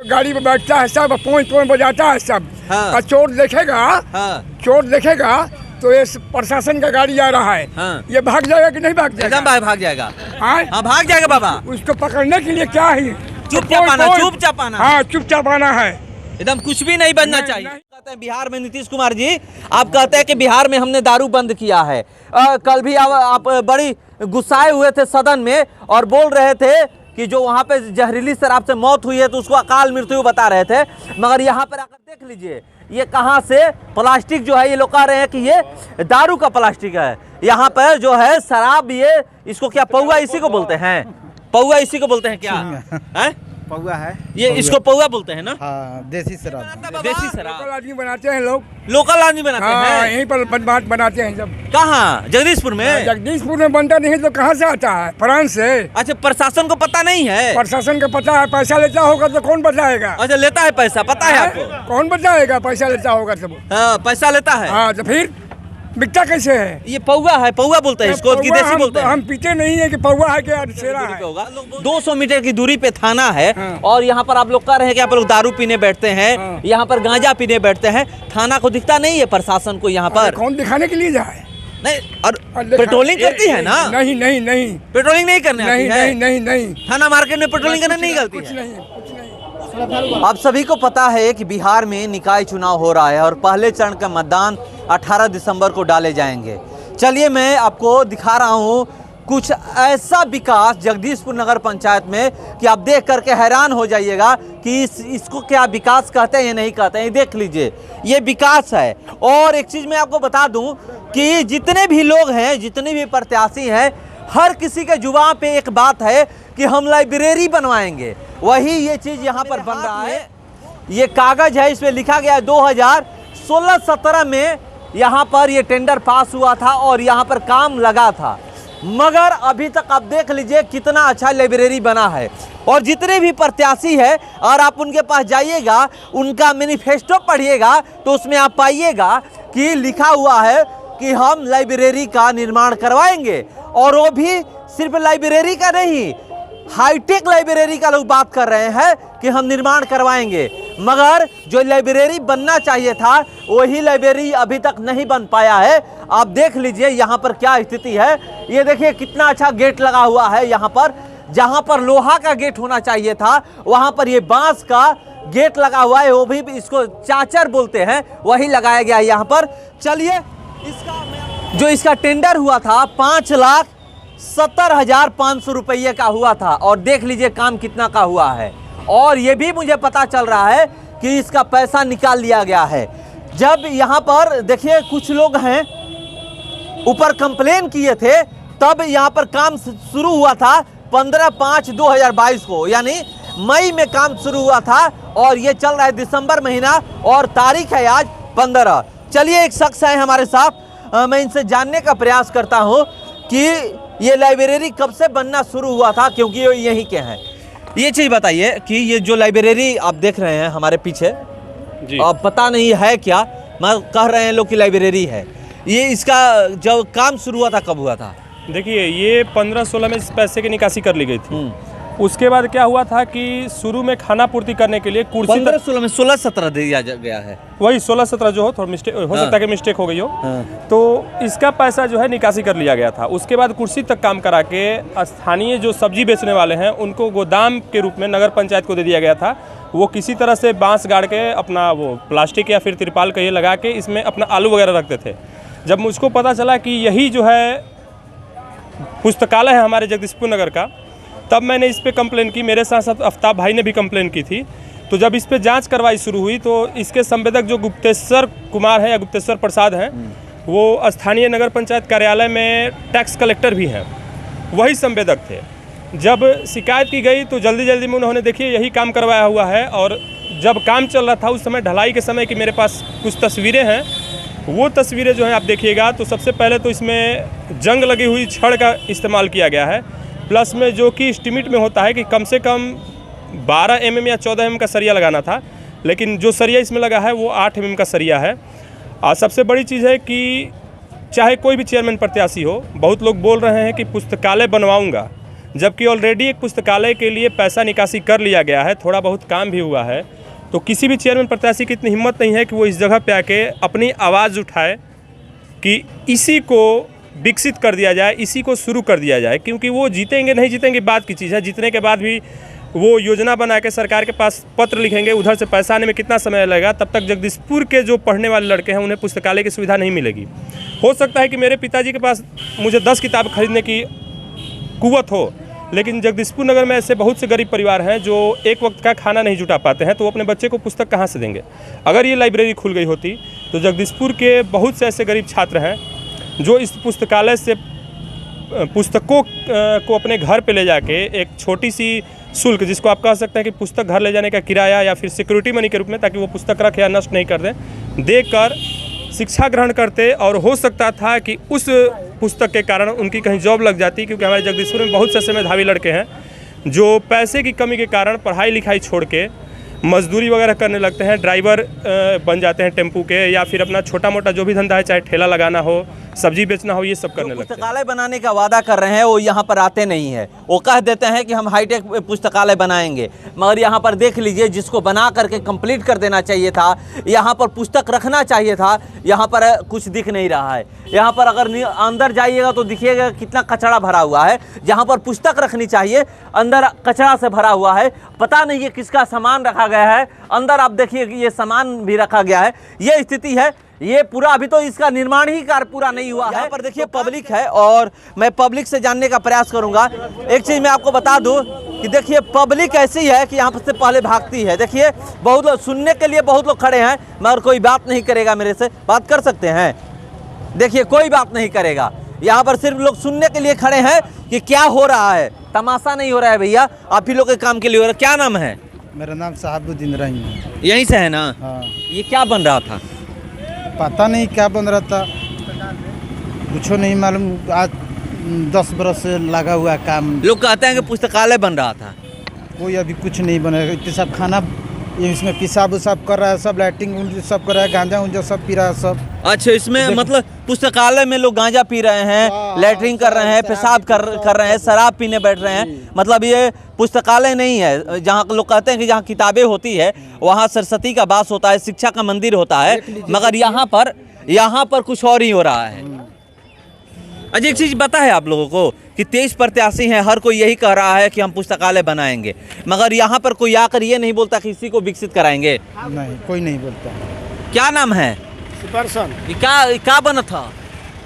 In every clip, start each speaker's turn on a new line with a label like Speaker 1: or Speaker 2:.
Speaker 1: गाड़ी में बैठता है सब, पोंछ पोंछ बजाता है सब।
Speaker 2: हाँ।
Speaker 1: और चोर देखेगा तो ये प्रशासन का गाड़ी आ रहा है।
Speaker 2: हाँ।
Speaker 1: ये भाग जाएगा कि नहीं भाग जाएगा?
Speaker 2: एकदम भाग जाएगा।
Speaker 1: हाँ?
Speaker 2: हाँ भाग जाएगा बाबा।
Speaker 1: उसको पकड़ने के लिए क्या है?
Speaker 2: चुपचाप आना।
Speaker 1: हाँ, चुपचाप आना है।
Speaker 2: एकदम कुछ भी नहीं बनना चाहिए। कहते हैं बिहार में नीतीश कुमार जी, आप कहते हैं कि बिहार में हमने दारू बंद किया है। कल भी आप बड़ी गुस्साए हुए थे सदन में और बोल रहे थे कि जो वहाँ पे जहरीली शराब से मौत हुई है तो उसको अकाल मृत्यु बता रहे थे। मगर यहाँ पर आकर देख लीजिए ये कहाँ से प्लास्टिक जो है, ये लोग कह रहे हैं कि ये दारू का प्लास्टिक है। यहाँ पर जो है शराब, ये इसको क्या पौआ इसी को बोलते हैं? पौआ इसी को बोलते हैं क्या है?
Speaker 3: पौआ है
Speaker 2: ये इसको पौआ बोलते हैं ना?
Speaker 3: हाँ, देसी शराब।
Speaker 2: देसी शराब
Speaker 1: लोकल आदमी बनाते हैं लोग।
Speaker 2: लोकल आदमी बनाते
Speaker 1: हाँ,
Speaker 2: हैं।
Speaker 1: यहीं पर बनाते हैं सब।
Speaker 2: कहाँ? जगदीशपुर में?
Speaker 1: जगदीशपुर में बनता नहीं तो कहाँ से आता है? फ्रांस से।
Speaker 2: अच्छा, प्रशासन को पता नहीं है?
Speaker 1: प्रशासन को पता है, पैसा लेता होगा तो कौन बताएगा?
Speaker 2: अच्छा, लेता है पैसा, पता है आपको?
Speaker 1: कौन बताएगा? पैसा लेता होगा सब।
Speaker 2: हाँ, पैसा लेता है।
Speaker 1: हाँ, तो फिर बिकता कैसे है?
Speaker 2: ये पौआ है, पौआ बोलते हैं इसको कि देसी बोलते हैं?
Speaker 1: हम पीते नहीं है कि पौआ है क्या शेरा है?
Speaker 2: 200 मीटर की दूरी पे थाना है।
Speaker 1: हाँ।
Speaker 2: और यहाँ पर आप लोग कह रहे हैं कि आप लोग दारू पीने बैठते हैं।
Speaker 1: हाँ।
Speaker 2: यहाँ पर गांजा पीने बैठते हैं। थाना को दिखता नहीं है प्रशासन को यहाँ पर?
Speaker 1: कौन दिखाने के लिए जाए?
Speaker 2: नहीं, और पेट्रोलिंग करती है ना?
Speaker 1: नहीं नहीं नहीं,
Speaker 2: पेट्रोलिंग नहीं करने आती है?
Speaker 1: नहीं नहीं नहीं,
Speaker 2: थाना मार्केट में पेट्रोलिंग करने नहीं गलती
Speaker 1: कुछ
Speaker 2: है?
Speaker 1: नहीं, कुछ नहीं।
Speaker 2: आप सभी को पता है कि बिहार में निकाय चुनाव हो रहा है और पहले चरण का मतदान 18 दिसंबर को डाले जाएंगे। चलिए मैं आपको दिखा रहा हूँ कुछ ऐसा विकास जगदीशपुर नगर पंचायत में कि आप देख करके हैरान हो जाइएगा कि इसको क्या विकास कहते हैं या नहीं कहते हैं। देख लीजिए, ये विकास है। और एक चीज़ मैं आपको बता दूं कि जितने भी लोग हैं, जितने भी प्रत्याशी हैं, हर किसी के जुबान पे एक बात है कि हम लाइब्रेरी बनवाएंगे। वही ये चीज़ यहाँ पर बन रहा है। ये कागज़ है, इसमें लिखा गया है 2016-17 में यहाँ पर ये टेंडर पास हुआ था और यहाँ पर काम लगा था। मगर अभी तक आप देख लीजिए कितना अच्छा लाइब्रेरी बना है। और जितने भी प्रत्याशी है और आप उनके पास जाइएगा, उनका मैनिफेस्टो पढ़िएगा तो उसमें आप पाइएगा कि लिखा हुआ है कि हम लाइब्रेरी का निर्माण करवाएंगे। और वो भी सिर्फ लाइब्रेरी का नहीं, हाईटेक लाइब्रेरी का लोग बात कर रहे हैं कि हम निर्माण करवाएंगे। मगर जो लाइब्रेरी बनना चाहिए था वही लाइब्रेरी अभी तक नहीं बन पाया है। आप देख लीजिए यहाँ पर क्या स्थिति है। ये देखिए कितना अच्छा गेट लगा हुआ है यहाँ पर। जहाँ पर लोहा का गेट होना चाहिए था वहाँ पर ये बांस का गेट लगा हुआ है, वो भी इसको चाचर बोलते हैं, वही लगाया गया है यहाँ पर। चलिए, इसका टेंडर हुआ था 5,70,500 रुपये का हुआ था और देख लीजिए काम कितना का हुआ है। और ये भी मुझे पता चल रहा है कि इसका पैसा निकाल लिया गया है। जब यहाँ पर देखिए कुछ लोग हैं ऊपर कंप्लेन किए थे, तब यहाँ पर काम शुरू हुआ था 15/5/2022 को, यानी मई में काम शुरू हुआ था और ये चल रहा है दिसंबर महीना और तारीख है आज 15। चलिए, एक शख्स है हमारे साथ, मैं इनसे जानने का प्रयास करता हूँ कि ये लाइब्रेरी कब से बनना शुरू हुआ था, क्योंकि ये यहीं के हैं। ये चीज़ बताइए कि ये जो लाइब्रेरी आप देख रहे हैं हमारे पीछे जी, अब पता नहीं है क्या, मैं कह रहे हैं लोग की लाइब्रेरी है। ये इसका जब काम शुरू हुआ था कब हुआ था?
Speaker 4: देखिए, ये 15-16 में इस पैसे की निकासी कर ली गई थी। उसके बाद क्या हुआ था कि शुरू में खाना पूर्ति करने के लिए कुर्सी
Speaker 2: 15-16 में 16-17 दिया गया है।
Speaker 4: वही 16-17 जो हो, थोड़ा मिस्टेक हो सकता है कि मिस्टेक हो गई हो। तो इसका पैसा जो है निकासी कर लिया गया था। उसके बाद कुर्सी तक काम करा के स्थानीय जो सब्जी बेचने वाले हैं उनको गोदाम के रूप में नगर पंचायत को दे दिया गया था। वो किसी तरह से बांस गाड़ के अपना वो प्लास्टिक या फिर तिरपाल का ये लगा के इसमें अपना आलू वगैरह रखते थे। जब मुझको पता चला कि यही जो है पुस्तकालय है हमारे जगदीशपुर नगर का, तब मैंने इस पे कंप्लेन की। मेरे साथ साथ आफ्ताब भाई ने भी कंप्लेन की थी। तो जब इस पे जांच कार्रवाई शुरू हुई तो इसके संवेदक जो गुप्तेश्वर कुमार हैं या गुप्तेश्वर प्रसाद हैं, वो स्थानीय नगर पंचायत कार्यालय में टैक्स कलेक्टर भी हैं, वही संवेदक थे। जब शिकायत की गई तो जल्दी जल्दी में उन्होंने देखिए यही काम करवाया हुआ है। और जब काम चल रहा था उस समय ढलाई के समय की मेरे पास कुछ तस्वीरें हैं, वो तस्वीरें जो हैं आप देखिएगा तो सबसे पहले तो इसमें जंग लगी हुई छड़ का इस्तेमाल किया गया है। प्लस में जो कि एस्टीमेट में होता है कि कम से कम 12 mm या 14 mm का सरिया लगाना था, लेकिन जो सरिया इसमें लगा है वो 8 mm का सरिया है। और सबसे बड़ी चीज़ है कि चाहे कोई भी चेयरमैन प्रत्याशी हो, बहुत लोग बोल रहे हैं कि पुस्तकालय बनवाऊंगा, जबकि ऑलरेडी एक पुस्तकालय के लिए पैसा निकासी कर लिया गया है, थोड़ा बहुत काम भी हुआ है। तो किसी भी चेयरमैन प्रत्याशी की इतनी हिम्मत नहीं है कि वो इस जगह पे आके अपनी आवाज़ उठाए कि इसी को विकसित कर दिया जाए, इसी को शुरू कर दिया जाए, क्योंकि वो जीतेंगे नहीं जीतेंगे बात की चीज़ है। जीतने के बाद भी वो योजना बना के सरकार के पास पत्र लिखेंगे, उधर से पैसा आने में कितना समय लगेगा, तब तक जगदीशपुर के जो पढ़ने वाले लड़के हैं उन्हें पुस्तकालय की सुविधा नहीं मिलेगी। हो सकता है कि मेरे पिताजी के पास मुझे 10 किताब खरीदने की कुव्वत हो, लेकिन जगदीशपुर नगर में ऐसे बहुत से गरीब परिवार हैं जो एक वक्त का खाना नहीं जुटा पाते हैं, तो वो अपने बच्चे को पुस्तक कहाँ से देंगे। अगर ये लाइब्रेरी खुल गई होती तो जगदीशपुर के बहुत से ऐसे गरीब छात्र हैं जो इस पुस्तकालय से पुस्तकों को अपने घर पे ले जाके एक छोटी सी शुल्क, जिसको आप कह सकते हैं कि पुस्तक घर ले जाने का किराया या फिर सिक्योरिटी मनी के रूप में, ताकि वो पुस्तक रख या नष्ट नहीं कर दें, देकर शिक्षा ग्रहण करते। और हो सकता था कि उस पुस्तक के कारण उनकी कहीं जॉब लग जाती, क्योंकि हमारे जगदीशपुर में बहुत से ऐसे मेधावी लड़के हैं जो पैसे की कमी के कारण पढ़ाई लिखाई छोड़ के मजदूरी वगैरह करने लगते हैं, ड्राइवर बन जाते हैं टेम्पू के, या फिर अपना छोटा मोटा जो भी धंधा है, चाहे ठेला लगाना हो, सब्जी बेचना हो, ये सब करने लगते हैं।
Speaker 2: पुस्तकालय बनाने का वादा कर रहे हैं, वो यहाँ पर आते नहीं है। वो कह देते हैं कि हम हाईटेक पुस्तकालय बनाएंगे, मगर यहाँ पर देख लीजिए, जिसको बना करके कंप्लीट कर देना चाहिए था, यहाँ पर पुस्तक रखना चाहिए था, यहाँ पर कुछ दिख नहीं रहा है। यहाँ पर अगर अंदर जाइएगा तो दिखिएगा कितना कचरा भरा हुआ है। जहाँ पर पुस्तक रखनी चाहिए अंदर कचरा से भरा हुआ है। पता नहीं ये किसका सामान रखा गया है। अंदर आप देखिए कि ये सामान भी रखा गया है। ये स्थिति है। ये पूरा अभी तो इसका निर्माण ही कार्य पूरा नहीं हुआ है। यहाँ पर देखिए पब्लिक है और मैं पब्लिक से जानने का प्रयास करूंगा। एक चीज़ मैं आपको बता दूं कि देखिए पब्लिक ऐसी है कि यहाँ पर से पहले भागती है। देखिए बहुत लोग सुनने के लिए बहुत लोग खड़े हैं, मगर कोई बात नहीं करेगा। मेरे से बात कर सकते हैं? देखिए कोई बात नहीं करेगा। यहाँ पर सिर्फ लोग सुनने के लिए खड़े हैं कि क्या हो रहा है। तमाशा नहीं हो रहा है भैया, आप ही लोग के काम के लिए हो रहा है। क्या नाम है?
Speaker 3: मेरा नाम साहबुद्दीन रहीम है।
Speaker 2: यहीं से है ना?
Speaker 3: हाँ।
Speaker 2: ये क्या बन रहा था?
Speaker 3: पता नहीं क्या बन रहा था, कुछ नहीं मालूम। आज 10 बरस से लगा हुआ काम।
Speaker 2: लोग कहते हैं कि पुस्तकालय बन रहा था।
Speaker 3: कोई अभी कुछ नहीं बना है। इतने सब खाना ये इसमें पेशाब उसाब कर रहा है, सब लाइटिंग सब कर रहा है, गांजा उंजा सब पी रहा है सब।
Speaker 2: अच्छा, इसमें मतलब पुस्तकालय में लोग गांजा पी रहे हैं, लैटरिन कर रहे हैं, पेशाब कर रहे हैं, शराब पीने बैठ रहे हैं। मतलब ये पुस्तकालय नहीं है जहाँ लोग कहते हैं कि जहाँ किताबें होती है वहाँ सरस्वती का वास होता है, शिक्षा का मंदिर होता है, मगर यहाँ पर कुछ और ही हो रहा है। अच्छा, एक चीज़ पता है आप लोगों को कि 23 प्रत्याशी हैं, हर कोई यही कह रहा है कि हम पुस्तकालय बनाएंगे, मगर यहाँ पर कोई आकर ये नहीं बोलता कि इसी को विकसित कराएंगे।
Speaker 3: नहीं, कोई नहीं बोलता।
Speaker 2: क्या नाम है?
Speaker 5: पर्सन
Speaker 2: क्या बना था?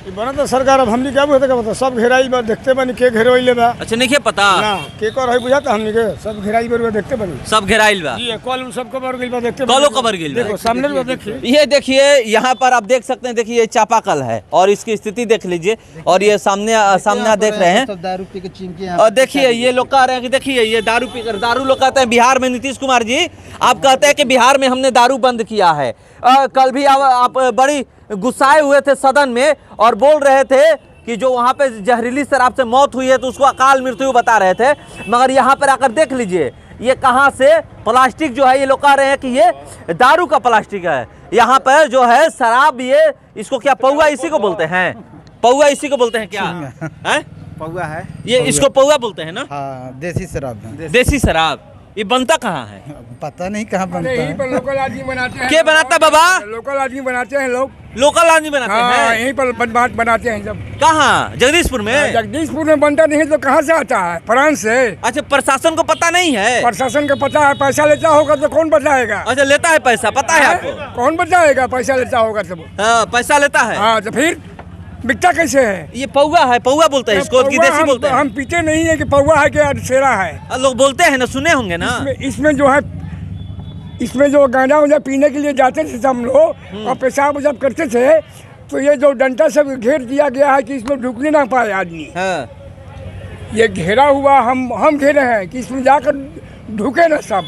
Speaker 5: बना तो सरकार अब हमनी क्या बुझाता, बता सब घेराई बा देखते बनी के घेरवइले बा।
Speaker 2: अच्छा, नहीं पता
Speaker 5: ना के कर है बुझाता हमनी के सब घेराई पर देखते बनी।
Speaker 2: सब घेराइल बा
Speaker 5: जी, कॉल सब कवर गइल बा देखते
Speaker 2: कॉलो कवर गइल बा।
Speaker 5: देखो सामने में देखिए,
Speaker 2: ये देखिए यहाँ पर आप देख सकते हैं। देखिए ये चापाकल है और इसकी स्थिति देख लीजिए। और ये सामने आप देख रहे हैं
Speaker 3: दारू पी के चिमकी।
Speaker 2: और देखिए ये लोग कह रहे हैं कि देखिए ये दारू पीकर, दारू लोग कहते हैं बिहार में। नीतीश कुमार जी आप कहते हैं कि बिहार में हमने दारू बंद किया है। कल भी आप बड़ी गुस्साए हुए थे सदन में और बोल रहे थे कि जो वहाँ पे जहरीली शराब से मौत हुई है तो उसको अकाल मृत्यु बता रहे थे, मगर यहाँ पर आकर देख लीजिए ये कहाँ से प्लास्टिक जो है, ये लोग कह रहे हैं कि ये दारू का प्लास्टिक है। यहाँ पर जो है शराब, ये इसको क्या पौआ इसी को बोलते हैं? पौआ इसी को बोलते हैं क्या है?
Speaker 3: पौआ है
Speaker 2: ये इसको पौआ बोलते हैं ना?
Speaker 3: हाँ, देसी शराब है।
Speaker 2: देसी शराब। ये बनता कहाँ है?
Speaker 3: पता नहीं कहाँ बनता
Speaker 1: यहीं
Speaker 3: है।
Speaker 1: पर लोकल आदमी बनाते हैं।
Speaker 2: क्या बनाता बाबा?
Speaker 1: लोकल आदमी बनाते हैं लोग।
Speaker 2: लोकल आदमी बनाते
Speaker 1: हाँ,
Speaker 2: हैं?
Speaker 1: यहीं पर बनाते हैं सब।
Speaker 2: कहाँ? जगदीशपुर में?
Speaker 1: जगदीशपुर में बनता नहीं तो कहाँ से आता है? फ्रांस से।
Speaker 2: अच्छा, प्रशासन को पता नहीं है?
Speaker 1: प्रशासन को पता है, पैसा लेता होगा तो कौन बताएगा?
Speaker 2: अच्छा, लेता है पैसा, पता है आपको?
Speaker 1: कौन बताएगा? पैसा लेता होगा सब।
Speaker 2: हाँ, पैसा लेता है।
Speaker 1: हाँ, तो फिर बिकता कैसे है?
Speaker 2: ये पौआ है, पौआ बोलते हैं इसको, कि देसी बोलते हैं?
Speaker 1: हम पीते नहीं है कि पौआ है कि अरसेरा है।
Speaker 2: लोग बोलते हैं ना, सुने होंगे ना।
Speaker 1: इसमें जो है, इसमें जो गांजा उंजा पीने के लिए जाते थे हम लोग और पेशाब जब करते थे तो ये जो डंडा सब घेर दिया गया है कि इसमें ढुकने ना पाए आदमी।
Speaker 2: हाँ।
Speaker 1: ये घेरा हुआ हम घेरे हैं कि इसमें जाकर ढुके ना सब,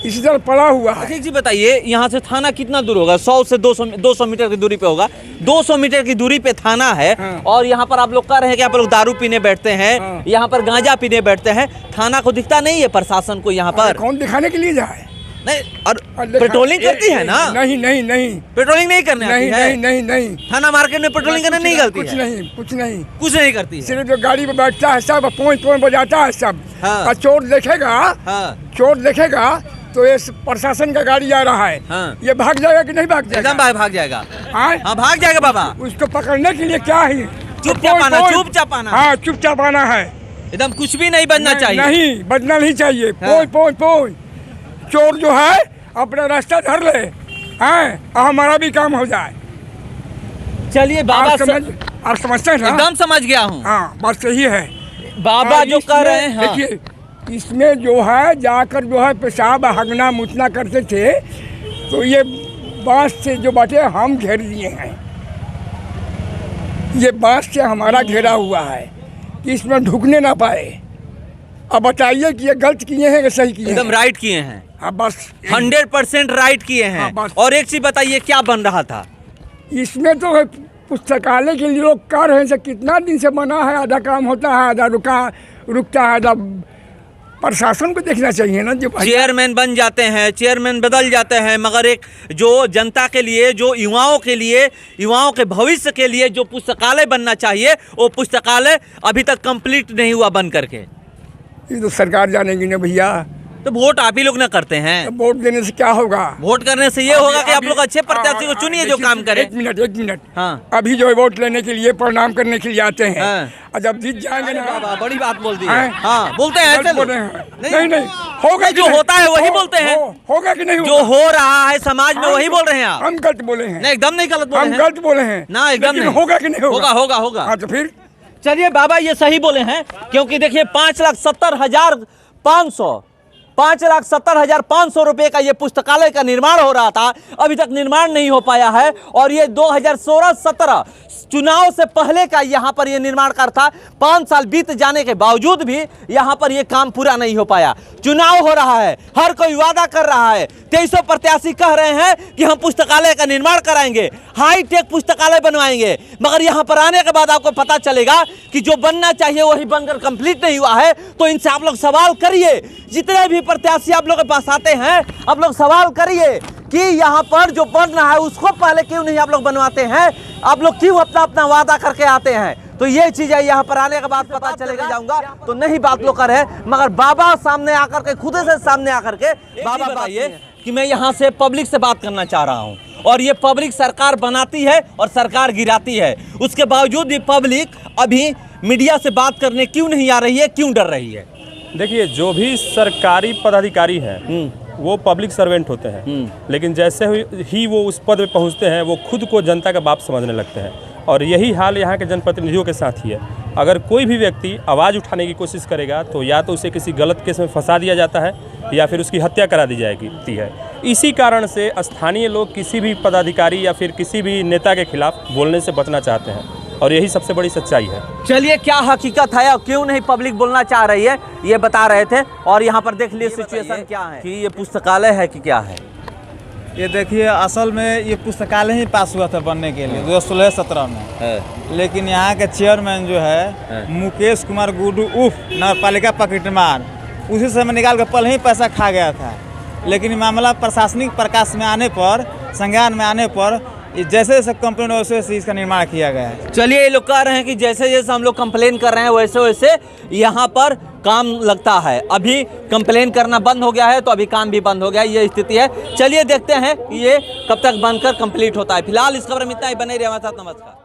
Speaker 1: इसी तरह पड़ा हुआ है।
Speaker 2: अच्छा जी बताइए, यहाँ से थाना कितना दूर होगा? 100 से 200 मीटर की दूरी पे होगा। 200 मीटर की दूरी पे थाना है।
Speaker 1: हाँ।
Speaker 2: और यहाँ पर आप लोग कह रहे हैं कि यहाँ पर लोग दारू पीने बैठते हैं।
Speaker 1: हाँ।
Speaker 2: यहाँ पर गांजा पीने बैठते हैं। थाना को दिखता नहीं है प्रशासन को यहाँ पर?
Speaker 1: कौन दिखाने के लिए जाए?
Speaker 2: नहीं, और
Speaker 1: देखा-
Speaker 2: पेट्रोलिंग करती है ना?
Speaker 1: नहीं नहीं नहीं
Speaker 2: पेट्रोलिंग नहीं करने आती
Speaker 1: नहीं
Speaker 2: है?
Speaker 1: नहीं नहीं नहीं
Speaker 2: थाना मार्केट में पेट्रोलिंग करने नहीं करती
Speaker 1: कुछ
Speaker 2: है?
Speaker 1: नहीं कुछ नहीं
Speaker 2: कुछ नहीं करती है।
Speaker 1: सिर्फ जो गाड़ी में बैठता है सब पोंछ पोंछ बजाता है सब।
Speaker 2: हाँ।
Speaker 1: और चोर देखेगा
Speaker 2: हाँ,
Speaker 1: चोर देखेगा तो ये प्रशासन का गाड़ी आ रहा है,
Speaker 2: हाँ।
Speaker 1: ये भाग जाएगा कि नहीं भाग जाएगा?
Speaker 2: एकदम भाग जाएगा।
Speaker 1: हाँ?
Speaker 2: हाँ, भाग जाएगा बाबा।
Speaker 1: उसको पकड़ने के लिए क्या है?
Speaker 2: चुपचाप आना,
Speaker 1: पोंछ-
Speaker 2: चुपचाप आना।
Speaker 1: हाँ चुपचाप आना है।
Speaker 2: एकदम कुछ भी नहीं बनना चाहिए।
Speaker 1: नहीं बदलना नहीं चाहिए।
Speaker 2: हाँ।
Speaker 1: पोंछ पोंछ पोंछ चोर जो है अपना रास्ता धर ले, हैं, और हमारा भी काम हो जाए।
Speaker 2: चलिए बाबा,
Speaker 1: आप समझते हैं ना?
Speaker 2: एकदम समझ गया हूँ।
Speaker 1: हाँ बात सही है।
Speaker 2: बाबा जो कह रहे हैं, हाँ।
Speaker 1: देखिए इसमें जो है जाकर जो है पेशाब हगना मुतना करते थे तो ये बांस से जो बाटे हम घेर दिए हैं, ये बांस से हमारा घेरा हुआ है कि इसमें ढुकने ना पाए। अब बताइए कि ये गलत किए हैं कि सही किए
Speaker 2: एकदम
Speaker 1: हैं?
Speaker 2: राइट किए हैं,
Speaker 1: हाँ बस
Speaker 2: 100% राइट किए हैं।
Speaker 1: हाँ, बस।
Speaker 2: और एक चीज बताइए, क्या बन रहा था?
Speaker 1: इसमें तो पुस्तकालय के लिए लोग कर रहे हैं, कितना दिन से बना है, आधा काम होता है, आधा रुकता है, आधा प्रशासन को देखना चाहिए ना। जो
Speaker 2: चेयरमैन बन जाते हैं, चेयरमैन बदल जाते हैं, मगर एक जो जनता के लिए, जो युवाओं के लिए, युवाओं के भविष्य के लिए जो पुस्तकालय बनना चाहिए, वो पुस्तकालय अभी तक कंप्लीट नहीं हुआ बन करके।
Speaker 1: ये तो सरकार जानेगी ना भैया।
Speaker 2: तो वोट आप ही लोग ना करते हैं?
Speaker 1: तो वोट देने से क्या होगा?
Speaker 2: वोट करने से ये होगा कि आप लोग अच्छे प्रत्याशी को चुनिए जो काम करे।
Speaker 1: एक मिनट
Speaker 2: हाँ।
Speaker 1: अभी जो है वोट लेने के लिए प्रणाम करने के लिए आते हैं,
Speaker 2: हाँ।
Speaker 1: और जब जीत जाएंगे ना,
Speaker 2: बाबा, बड़ी बात बोल दी है।
Speaker 1: हैं?
Speaker 2: हाँ, बोलते हैं ऐसे
Speaker 1: गलत
Speaker 2: लोग।
Speaker 1: बोल रहे हैं। नहीं होगा कि
Speaker 2: जो
Speaker 1: नहीं?
Speaker 2: होता है वही बोलते हैं।
Speaker 1: होगा कि नहीं
Speaker 2: जो
Speaker 1: होगा?
Speaker 2: हो रहा है समाज में वही बोल रहे हैं आप।
Speaker 1: हम गलत बोले हैं?
Speaker 2: नहीं, एकदम नहीं गलत बोले
Speaker 1: हम
Speaker 2: हैं।
Speaker 1: गलत बोले हैं
Speaker 2: ना, एकदम
Speaker 1: लेकिन
Speaker 2: नहीं।
Speaker 1: होगा कि नहीं होगा?
Speaker 2: होगा।
Speaker 1: हाँ तो फिर
Speaker 2: चलिए बाबा, ये सही बोले हैं, क्योंकि देखिए 5,70,500 रुपए का ये पुस्तकालय का निर्माण हो रहा था, अभी तक निर्माण नहीं हो पाया है। और ये 2016-17 चुनाव से पहले का यहाँ पर ये निर्माण कार्य था। 5 साल बीत जाने के बावजूद भी यहाँ पर ये काम पूरा नहीं हो पाया। चुनाव हो रहा है, हर कोई वादा कर रहा है, 2300 प्रत्याशी कह रहे हैं कि हम पुस्तकालय का निर्माण कराएंगे, हाईटेक पुस्तकालय बनवाएंगे, मगर यहाँ पर आने के बाद आपको पता चलेगा कि जो बनना चाहिए वही बनकर कंप्लीट नहीं हुआ है। तो इनसे आप लोग सवाल करिए, जितने भी प्रत्याशी आप लोग के पास आते हैं, आप लोग सवाल करिए कि यहाँ पर जो बन रहा है उसको पहले क्यों नहीं आप लोग बनवाते हैं? आप लोग क्यों अपना वादा करके आते हैं? तो ये चीजें यहाँ पर आने के बाद पता चलेगा। जाऊंगा तो नहीं बात लोग कर है, मगर बाबा सामने आकर के, खुद से सामने आकर के बाबा बताइए कि मैं यहाँ से पब्लिक से बात करना चाह रहा हूँ, और ये पब्लिक सरकार बनाती है और सरकार गिराती है, उसके बावजूद भी पब्लिक अभी मीडिया से बात करने क्यों नहीं आ रही है, क्यों डर रही है?
Speaker 4: देखिए, जो भी सरकारी पदाधिकारी हैं वो पब्लिक सर्वेंट होते हैं, लेकिन जैसे ही वो उस पद पे पहुंचते हैं वो खुद को जनता का बाप समझने लगते हैं। और यही हाल यहाँ के जनप्रतिनिधियों के साथ ही है। अगर कोई भी व्यक्ति आवाज़ उठाने की कोशिश करेगा तो या तो उसे किसी गलत केस में फंसा दिया जाता है या फिर उसकी हत्या करा दी जाती है। इसी कारण से स्थानीय लोग किसी भी पदाधिकारी या फिर किसी भी नेता के खिलाफ बोलने से बचना चाहते हैं, और यही सबसे बड़ी सच्चाई है।
Speaker 2: चलिए, क्या हकीकत है और क्यों नहीं पब्लिक बोलना चाह रही है, ये बता रहे थे। और यहाँ पर देख लिए सिचुएशन क्या है कि ये पुस्तकालय है कि क्या है।
Speaker 6: ये देखिए, असल में ये पुस्तकालय ही पास हुआ था बनने के लिए 2016-17 में, लेकिन यहाँ के चेयरमैन जो है मुकेश कुमार गुड्डू उर्फ नगरपालिका पकड़मार, उसी समय निकाल कर पहले ही पैसा खा गया था। लेकिन मामला प्रशासनिक प्रकाश में आने पर, संज्ञान में आने पर, जैसे जैसे कंप्लेन वैसे वैसे इसका निर्माण किया गया है।
Speaker 2: चलिए, ये लोग कह रहे हैं कि जैसे जैसे हम लोग कंप्लेन कर रहे हैं वैसे वैसे यहाँ पर काम लगता है। अभी कंप्लेन करना बंद हो गया है तो अभी काम भी बंद हो गया है, ये स्थिति है। चलिए देखते हैं कि ये कब तक बनकर कंप्लीट होता है। फिलहाल इस खबर में इतना ही, बने रहिए हमारे साथ। नमस्कार।